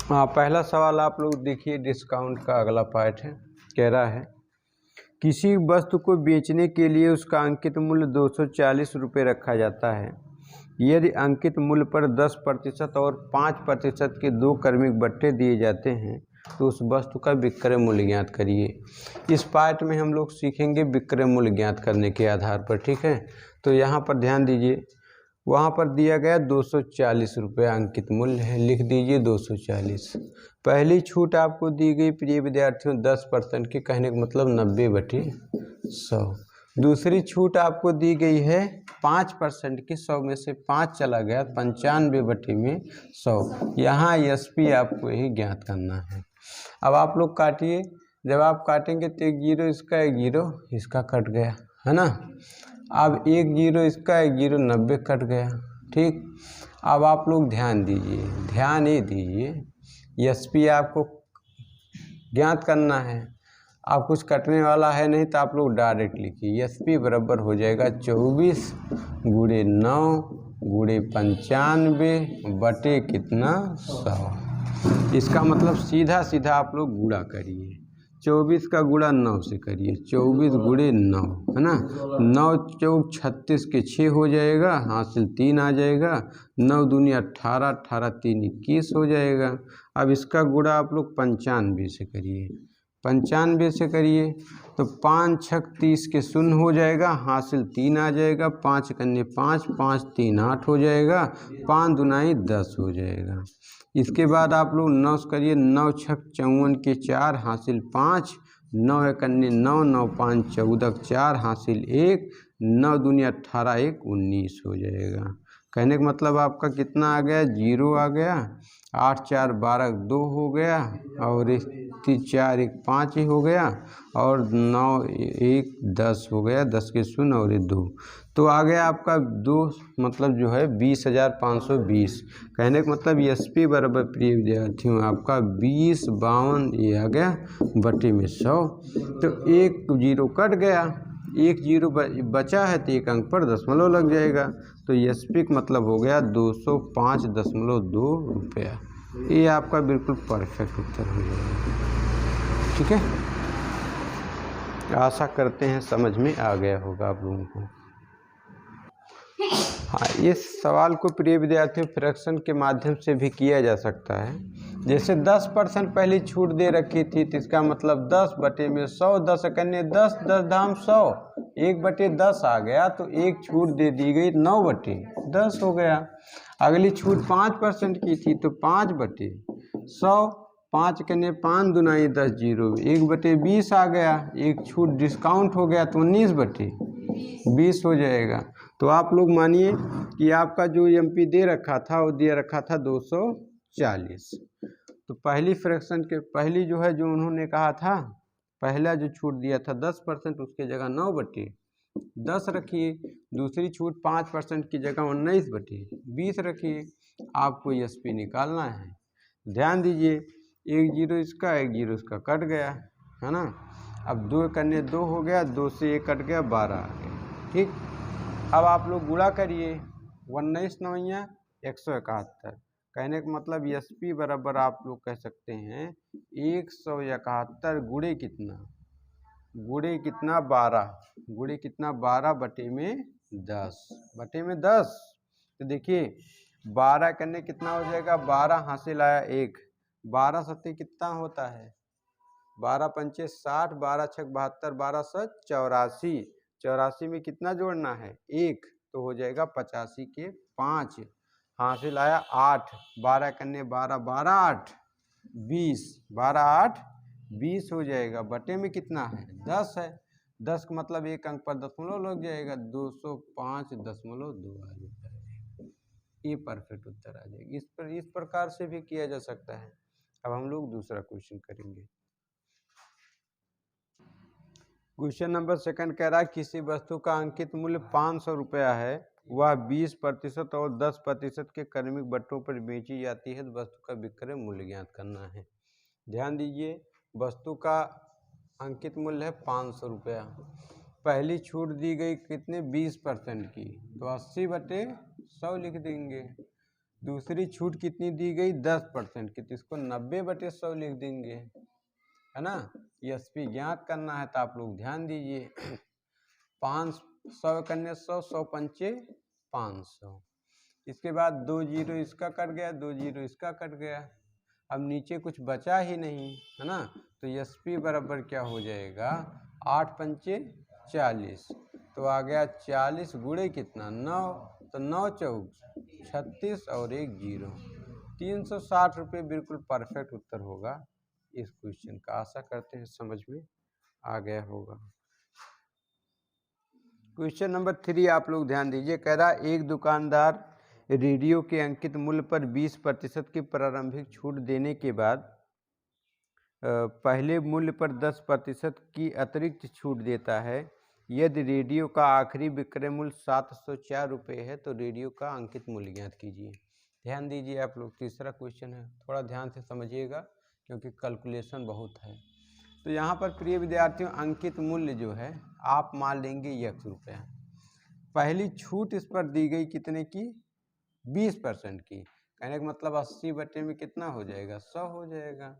हाँ, पहला सवाल आप लोग देखिए, डिस्काउंट का अगला पार्ट है। कह रहा है किसी वस्तु को बेचने के लिए उसका अंकित मूल्य 240 रुपये रखा जाता है। यदि अंकित मूल्य पर 10% और 5% के दो क्रमिक बट्टे दिए जाते हैं तो उस वस्तु का विक्रय मूल्य ज्ञात करिए। इस पार्ट में हम लोग सीखेंगे विक्रय मूल्य ज्ञात करने के आधार पर, ठीक है। तो यहाँ पर ध्यान दीजिए, वहाँ पर दिया गया 240 रुपये अंकित मूल्य है, लिख दीजिए 240। पहली छूट आपको दी गई प्रिय विद्यार्थियों 10% की, कहने का मतलब 90/100। दूसरी छूट आपको दी गई है 5% की, 100 में से 5 चला गया, 95/100। यहाँ SP आपको यही ज्ञात करना है। अब आप लोग काटिए, जब आप काटेंगे तो 1 जीरो इसका, 1 जीरो इसका कट गया, है ना। अब 1 जीरो इसका, 1 जीरो 90 कट गया, ठीक। अब आप लोग ध्यान दीजिए, ध्यान ये दीजिए, SP आपको ज्ञात करना है। आप कुछ कटने वाला है नहीं तो आप लोग डायरेक्ट लिखिए, SP बराबर हो जाएगा 24 गुणे 9 गुणे 95 बटे कितना 100। इसका मतलब सीधा सीधा आप लोग गुणा करिए, 24 का गुणा 9 से करिए, 24 गुणे 9, है ना। 9 चौक 36 के 6 हो जाएगा, हासिल 3 आ जाएगा। 9 दूनी 18, 18 3 21 हो जाएगा। अब इसका गुणा आप लोग 95 से करिए, 95 से करिए तो 5 छक 30 के 0 हो जाएगा, हासिल 3 आ जाएगा। 5 कन्ने 5, 5 3 8 हो जाएगा, 5 दुनाई 10 हो जाएगा। इसके बाद आप लोग 9 से करिए, 9 छक 54 के 4, हासिल 5, 9 एक अन्य 9, 9 5 14 4, हासिल 1, 9 दूनी 18 1 19 हो जाएगा। कहने का मतलब आपका कितना आ गया, 0 आ गया। 8 4 12 2 हो गया, और 3 4 1 5 ही हो गया, और 9 1 10 हो गया, 10 के 0 और 2, तो आ गया आपका 2, मतलब जो है 20,520। कहने का मतलब SP बराबर प्रिय विद्यार्थियों आपका 2052 ये आ गया बटे में 100। तो 1 जीरो कट गया, 1 जीरो बचा है तो 1 अंक पर दशमलव लग जाएगा। तो SP का मतलब हो गया 205.2 रुपया। ये आपका बिल्कुल परफेक्ट उत्तर हो जाएगा, ठीक है। आशा करते हैं समझ में आ गया होगा आप लोगों को। हाँ, इस सवाल को प्रिय विद्यार्थियों फ्रैक्शन के माध्यम से भी किया जा सकता है। जैसे 10% पहली छूट दे रखी थी तो इसका मतलब 10 बटे में 100, 10 कन्ने 10, 10 धाम 100, 1/10 आ गया, तो एक छूट दे दी गई 9/10 हो गया। अगली छूट 5% की थी तो 5/100, 5 कन्ने 5 दुनाई 10 जीरो, 1/20 आ गया। एक छूट डिस्काउंट हो गया तो 19/20 हो जाएगा। तो आप लोग मानिए कि आपका जो MP दे रखा था वो दे रखा था 240। तो पहली फ्रैक्शन के पहली जो है जो उन्होंने कहा था, पहला जो छूट दिया था 10%, उसके जगह 9/10 रखिए। दूसरी छूट 5% की जगह 19/20 रखिए। आपको SP निकालना है। ध्यान दीजिए, 1 जीरो इसका, 1 जीरो इसका कट गया, है ना। अब 2 कन्ने 2 हो गया, 2 से 1 कट गया, 12 आ गया, ठीक। अब आप लोग गुणा करिए, 19 9 171। कहने का मतलब SP बराबर आप लोग कह सकते हैं 171 गुणे कितना, गुणे कितना 12, गुणे कितना 12 बटे में 10, बटे में 10। तो देखिए 12 करने कितना हो जाएगा, 12 हासिल आया 1, 12 सत्ते कितना होता है, 12 पंचे 60, 12 छक 72, 12 सत 84, 84 में कितना जोड़ना है 1, तो हो जाएगा 85 के 5, हासिल आया 8, 12 करने 12, 12 8 20, 12 8 20 हो जाएगा, बटे में कितना है 10 है। 10 का मतलब एक अंक पर दशमलव लग जाएगा, 205.2 आ जाएगा। ये परफेक्ट उत्तर आ जाएगा। इस प्रकार से भी किया जा सकता है। अब हम लोग दूसरा क्वेश्चन करेंगे। क्वेश्चन नंबर 2 कह रहा है किसी वस्तु का अंकित मूल्य 500 रुपया है, वह 20% और 10% के क्रमिक बट्टों पर बेची जाती है, तो वस्तु का विक्रय मूल्य ज्ञात करना है। ध्यान दीजिए, वस्तु का अंकित मूल्य है 500 रुपया। पहली छूट दी गई कितने 20% की, तो 80/100 लिख देंगे। दूसरी छूट कितनी दी गई 10% की, तो इसको 90/100 लिख देंगे, है ना। एसपी ज्ञात करना है तो आप लोग ध्यान दीजिए। 500 करने 100, 100 पंचे 500। इसके बाद 2 जीरो इसका कट गया, 2 जीरो इसका कट गया, अब नीचे कुछ बचा ही नहीं, है ना। तो एसपी बराबर क्या हो जाएगा, 8 पंचे 40, तो आ गया 40 गुणे कितना 9, तो 9 चौक 36 और 1 जीरो, 360 रुपये बिल्कुल परफेक्ट उत्तर होगा इस क्वेश्चन का। आशा करते हैं समझ में आ गया होगा। क्वेश्चन नंबर 3 आप लोग ध्यान दीजिए। कह रहा एक दुकानदार रेडियो के अंकित मूल्य पर 20% की प्रारंभिक छूट देने के बाद पहले मूल्य पर 10% की अतिरिक्त छूट देता है। यदि रेडियो का आखिरी विक्रय मूल्य 704 रुपये है तो रेडियो का अंकित मूल्य ज्ञात कीजिए। ध्यान दीजिए आप लोग, तीसरा क्वेश्चन है, थोड़ा ध्यान से समझिएगा क्योंकि कैलकुलेशन बहुत है। तो यहाँ पर प्रिय विद्यार्थियों अंकित मूल्य जो है आप मान लेंगे 1 रुपया। पहली छूट इस पर दी गई कितने की, 20% की, कहने का मतलब 80 बटे में कितना हो जाएगा, 100 हो जाएगा।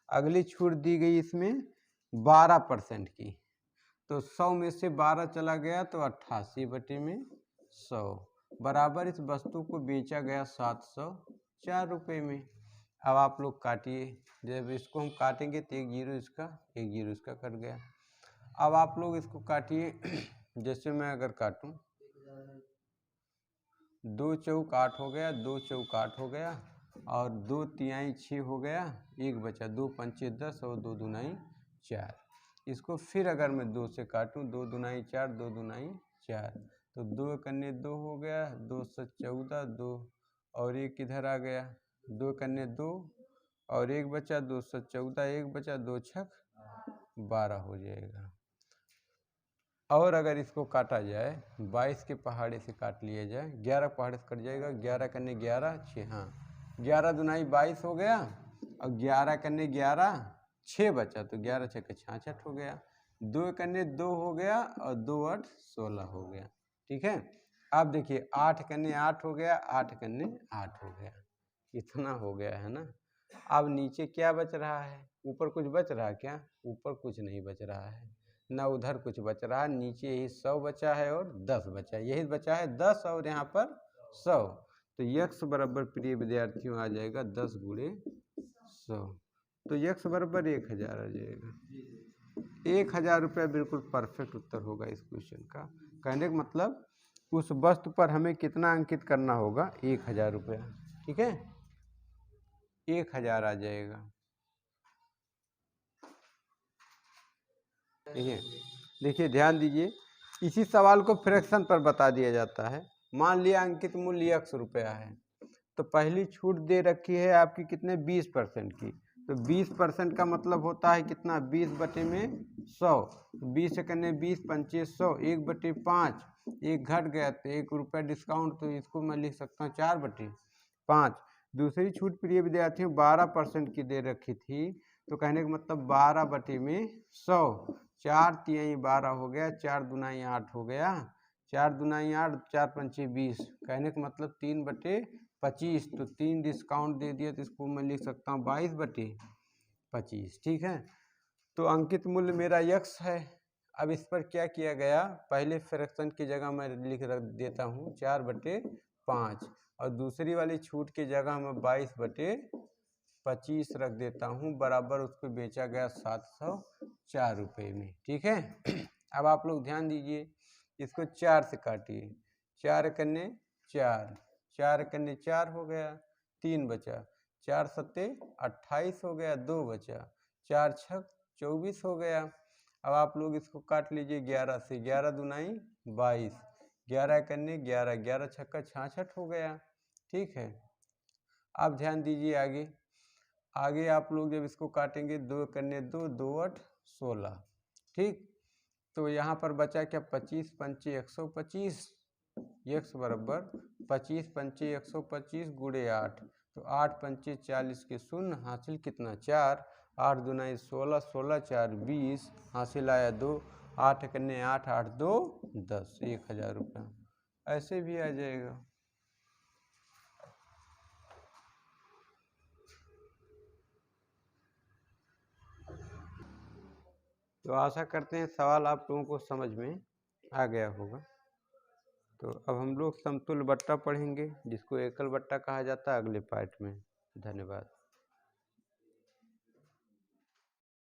अगली छूट दी गई इसमें 12% की, तो 100 में से 12 चला गया तो 88 बटे में 100 बराबर इस वस्तु को बेचा गया 704 रुपये में। अब आप लोग काटिए, जब इसको हम काटेंगे तो 1 जीरो इसका कट गया। अब आप लोग इसको काटिए, जैसे मैं अगर काटूं, 2 चौक 8 हो गया, 2 चौक 8 हो गया, और 2 तिहाई 6 हो गया, 1 बचा, 2 पंचे 10 और 2 दूनाई 4। इसको फिर अगर मैं 2 से काटूं, 2 दूनाई 4, 2 दूनाई 4, तो 2 कन्ने 2 हो गया, 2 से 14, 2 और 1 किधर आ गया, 2 कन्ने 2 और 1 बचा, 2 से 14, 1 बचा, 2 छक 12 हो जाएगा। और अगर इसको काटा जाए 22 के पहाड़े से काट लिया जाए, 11 पहाड़े से कट जाएगा, 11 कन्ने 11 6, हाँ 11 दूनाई 22 हो गया, और 11 कन्ने 11 6 बचा, तो 11 छक्के 66 हो गया, 2 कन्ने 2 हो गया और 2 8 16 हो गया। ठीक है, अब देखिए 8 कन्ने 8 हो गया, 8 कन्ने 8 हो गया, इतना हो गया है ना। अब नीचे क्या बच रहा है, ऊपर कुछ बच रहा है क्या, ऊपर कुछ नहीं बच रहा है, ना उधर कुछ बच रहा है, नीचे ही 100 बचा है और 10 बचा है, यही बचा है 10 और यहाँ पर 100, तो यक्स बराबर प्रिय विद्यार्थियों आ जाएगा 10 गुणे 100, तो यक्स बराबर 1000 आ जाएगा। 1000 रुपया बिल्कुल परफेक्ट उत्तर होगा इस क्वेश्चन का। कहने का मतलब उस वस्तु पर हमें कितना अंकित करना होगा, 1000 रुपया। ठीक है, 1000 आ जाएगा। ठीक है, देखिए ध्यान दीजिए, इसी सवाल को फ्रैक्शन पर बता दिया जाता है। मान लिया अंकित मूल्य 100 रुपया है, तो पहली छूट दे रखी है आपकी कितने, 20% की, तो 20% का मतलब होता है कितना, 20 बटे में 100, 20 करने 20 पंचे 100, 1 बटे 5, 1 घट गया तो 1 रुपया डिस्काउंट, तो इसको मैं लिख सकता हूँ 4 बटे 5। दूसरी छूट प्रिय विद्यार्थियों 12% की दे रखी थी, तो कहने का मतलब 12 बटे में 100, 4 तिहाई 12 हो गया, 4 दूनाई 8 हो गया, 4 दूनाई 8, 4 पंचे 20, कहने का मतलब 3 बटे 25, तो 3 डिस्काउंट दे दिया, तो इसको मैं लिख सकता हूँ 22 बटे 25। ठीक है, तो अंकित मूल्य मेरा यक्स है। अब इस पर क्या किया गया, पहले फ्रैक्शन की जगह मैं लिख देता हूँ 4 बटे 5, और दूसरी वाली छूट की जगह मैं 22 बटे 25 रख देता हूँ, बराबर उसको बेचा गया 704 रुपये में। ठीक है, अब आप लोग ध्यान दीजिए, इसको 4 से काटिए, 4 कन्ने 4, 4 कन्ने 4 हो गया, 3 बचा, 4 सत्ते 28 हो गया, 2 बचा, 4 छक 24 हो गया। अब आप लोग इसको काट लीजिए 11 से, 11 दूनाई 22, 11 कन्ने 11, 11 छक्का 66 हो गया। ठीक है, अब ध्यान दीजिए आगे आप लोग जब इसको काटेंगे, 2 कन्ने 2, 2 8 16। ठीक, तो यहाँ पर बचा क्या, 25 पंचे 125, यक्स बराबर 25 पंचे 125 गुणे 8, तो 8 पंचे 40 के शून्य, हासिल कितना 4, 8 दूनाई 16, 16 4 20, हासिल आया 2, 8 कन्ने 8, 8 2 10, 1000 रुपया ऐसे भी आ जाएगा। तो आशा करते हैं सवाल आप लोगों को समझ में आ गया होगा। तो अब हम लोग समतुल्य बट्टा पढ़ेंगे, जिसको एकल बट्टा कहा जाता है, अगले पार्ट में। धन्यवाद।